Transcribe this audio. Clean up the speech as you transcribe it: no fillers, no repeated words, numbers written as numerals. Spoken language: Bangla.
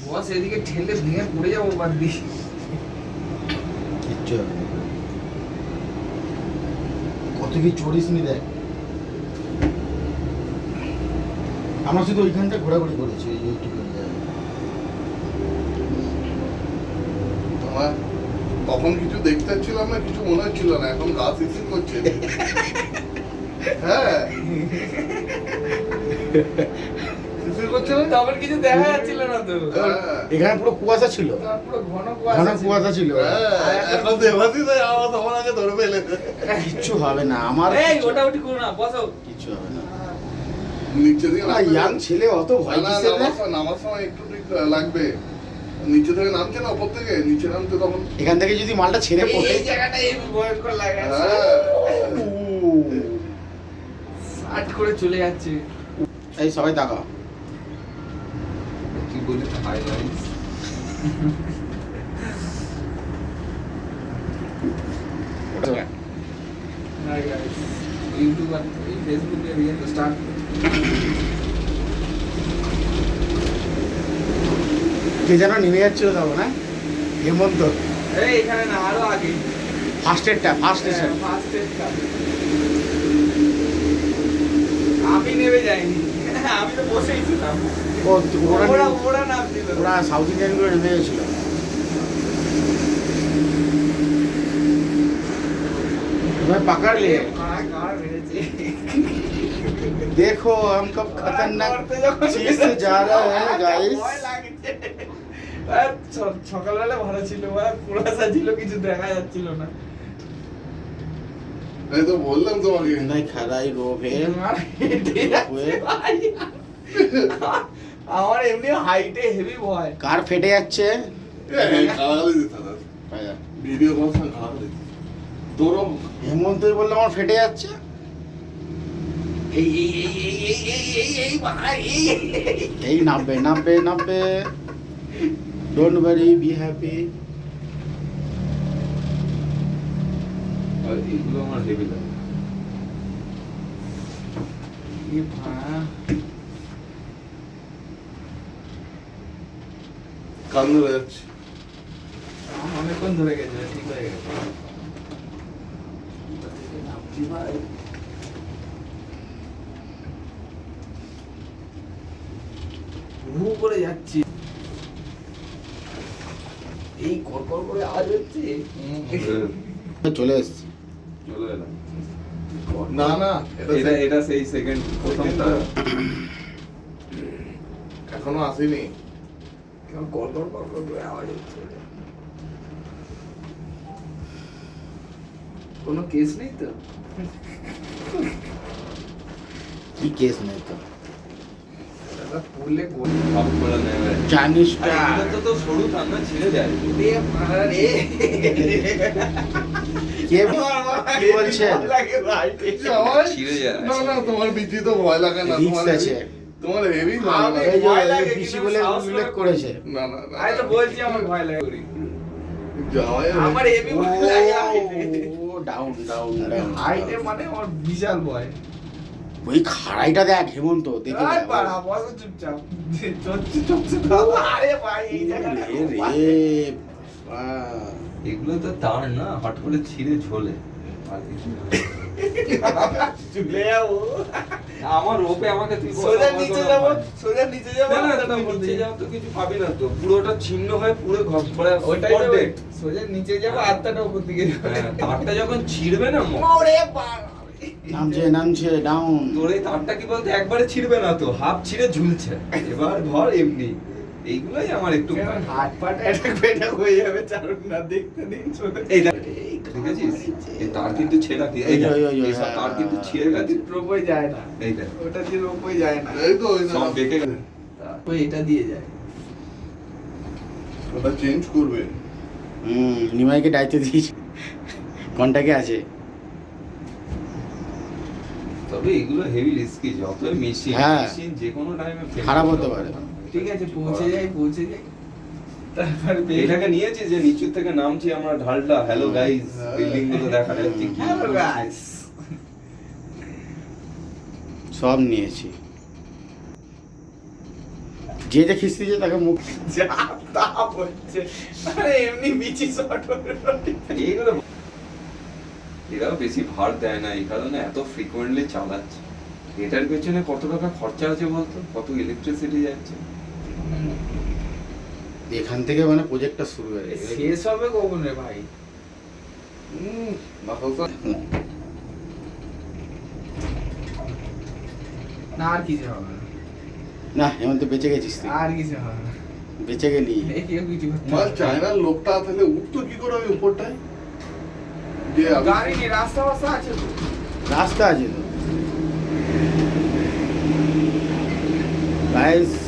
বস এদিকে ঠেলে ভেঙে পড়ে যাবো বাদ দি কিচ্ছু কত কি চড়িস নি দেখ। আমরা শুধু ওইখানটা ঘোরাঘুরি করেছি ওই ইউটিউবে। তোমার তখন কিছু দেখতে ছিলাম না, কিছু মনে হচ্ছিল না, এখন গা শিরশির করছে। হ্যাঁ শিরশির করছে না, তখন কিছু দেখা যাচ্ছিল না তো। এখানে পুরো কুয়াশা ছিল, পুরো ঘন ঘন কুয়াশা ছিল। এখন দেবাশিস আমার তখন আগে ধরে ফেলে। কিচ্ছু হবে না আমার, এই ওটা ওটি করো না, বসো। কিচ্ছু হবে না। নিচে দিকে ইয়াং ছেলে অত ভয় কিসের রে? নামার সময় একটু লাগবে। নিচে থেকে নামছে না, উপর থেকে নিচে নামতে তখন এখান থেকে যদি মালটা ছেড়ে পড়ে এই জায়গাটা এই ভয়ঙ্কর লাগে। আট করে চলে যাচ্ছে। এই সবাই তাকাও। কি বলি হাইলাইটস। হাই গাইস, ইউটিউব আর ফেসবুকে রিয়েল স্টার্ট। কে যেন নেমে যাচ্ছিল তখন, না হেমন্ত? এই এখানে না, আরো আগে ফার্স্ট এডটা, ফার্স্ট স্টেশন। ফার্স্ট এডটা আমি নেমে যাইনি, আমি তো বসেই ছিলাম। ওরা নামছিল, ওরা সাউথ ইন্ডিয়ান করে নেমে গেছিল। मैं पकड़ लिए, देखो हम कब खतरनाक चीज से जा रहे हैं गाइस। সকালবেলা ভালো ছিল, কুয়াশা ছিল, কিছু দেখা যাচ্ছিল না। এই তো বললাম তোমাকে नहीं खराई रोब है আমার এমনি হাইটে হেভি ভয়। कार फेटे যাচ্ছে। খাওয়ালে দিতে না, ভিডিও কনফারেন্স খাওয়ালে দিতে তোরও হেমন্তই বললো আমার ফেটে যাচ্ছে। এই এই এই এই এই এই এই ভাই এই নামবে নামবে নামবে, ডোন্ট ওয়ারি বি হ্যাপি। আর এগুলো আমার হেভি লাগে। এই ভাই কান ধরে যাচ্ছে। অনেকক্ষণ ধরে গেছে, ঠিক হয়ে গেছে। ভাই করে যাচ্ছি, এই কড়কড় করে আওয়াজ হচ্ছে। চলে এসছি। চলে এলাম। না না এটা এটা সেই সেকেন্ড প্রথমটা এখনো আসেনি। কেমন কড়কড় কড়কড় করে আওয়াজ হচ্ছে। কোনো কেস নেই তো? কি কেস নেই তো? দাদা পড়লে সব করে নেবে। চাইনিজটা এটা তো সরু ঠান্ডা ছিঁড়ে যায়। রে মারা রে। কে কি বলছে? লাগে ভাই। ছিঁড়ে যায়। না না তোমার বিচি তো ভয় লাগে না, রিস্ক তোমার আছে। তোমার হেভি আমি- এই যে ভয় লাগে, পিসি কিন্তু বলে সাহস উল্লেখ করে- করেছে। না না না আমি তো বলছি আমার ভয় লাগে। যাওয়াই আমার হেভি ভয় লাগে হাইটে। ও ডাউন ডাউন ডাউন। হাইটে মানে আমার বিশাল ভয়। ওই খাড়াইটা দেখ হেমন্ত, দেখে আরে দেখ। বাড়া, বসো চুপচাপ। চচ্চু চচ্চু খাও। আরে ভাই এই জায়গাটা রে রে বাহ। এগুলো তো তার না, হট করে ছিঁড়ে ঝোলে। আর কিছু না। চলে যাবো। আমার রোপে আমাকে তুই বল, সোজা আমার নিচে কোনো যাবো, ভয়। সোজা নিচে যাবো। না না, আস্তে তুমি নামবো নিচে দিয়ে। যাও তো কিছু পাবি না তো, পুরোটা ছিন্ন হয়ে পুরো ঘরে ওইটাই তো, spot dead। সোজা নিচে যাবো, আত্মাটা উপর দিকে যাবে। হ্যাঁ, তারটা যখন ছিঁড়বে না ওরে বাবা। নামছে নামছে ডাউন। তোর এই তারটা কি বলতে একবারে ছিঁড়বে না তো, হাফ ছিঁড়ে ঝুলছে। এবার ধর এমনি, এইগুলাই আমার একটু ভয়। হাত পাটা একটা পেটা হয়ে যাবে, চারণ না দেখতে দিন সোজা। এই দেখ, দেখেছিস? এই তার কিন্তু ছেঁড়া কি, এই দেখ, এই সব তার কিন্তু ছিঁড়ে গেছে। রোপই যায় না, এই দেখ, ওটা দিয়ে রোপই যায় না। এই তো ওই সব বেঁকে গেছে। ওই এটা দিয়ে যায়। ওটা চেঞ্জ করবে। নিমাইকে দায়িত্ব দিয়েছি, কন্টাকে আছে। তবে এগুলো হেভি রিস্কি, যত মেশিন হ্যাঁ। মেশিন যে কোনো টাইমে খারাপ হতে পারে। ঠিক আছে, পৌঁছে যাই, পৌঁছে যাই। তারপর এটাকে নিয়েছি যে নিচু থেকে নামছি আমরা ঢালটা, হ্যালো গাইস, বিল্ডিং গুলো দেখা যাচ্ছে কি। Hello guys. সব নিয়েছি। যে যে খিস্তিছে তাকে মুখ যা তা বলছে আরে এমনি বিচি শট এইগুলো এরাও বেশি ভার দেয় না এই কারণে এত ফ্রিকোয়েন্টলি চালাচ্ছে। এটার পেছনে কত টাকা খরচা আছে বলতো, কত ইলেকট্রিসিটি যাচ্ছে। এখান থেকে মানে প্রজেক্টটা শুরু হয়ে গেছে। শেষ হবে কখন রে ভাই? না আর কিছু হবে না, না এমন তো বেঁচে গেছিস তুই, আর কিছু হবে না, বেঁচে গেলি। এই কেউ কিছু করতে মাল পারবে না। চায়নার লোকটা তাহলে উঠতো কি করে ওই উপরটায়? যে আমি- গাড়ি নেই, রাস্তা বাস্তা আছে তো। রাস্তা আছে তো গাইস।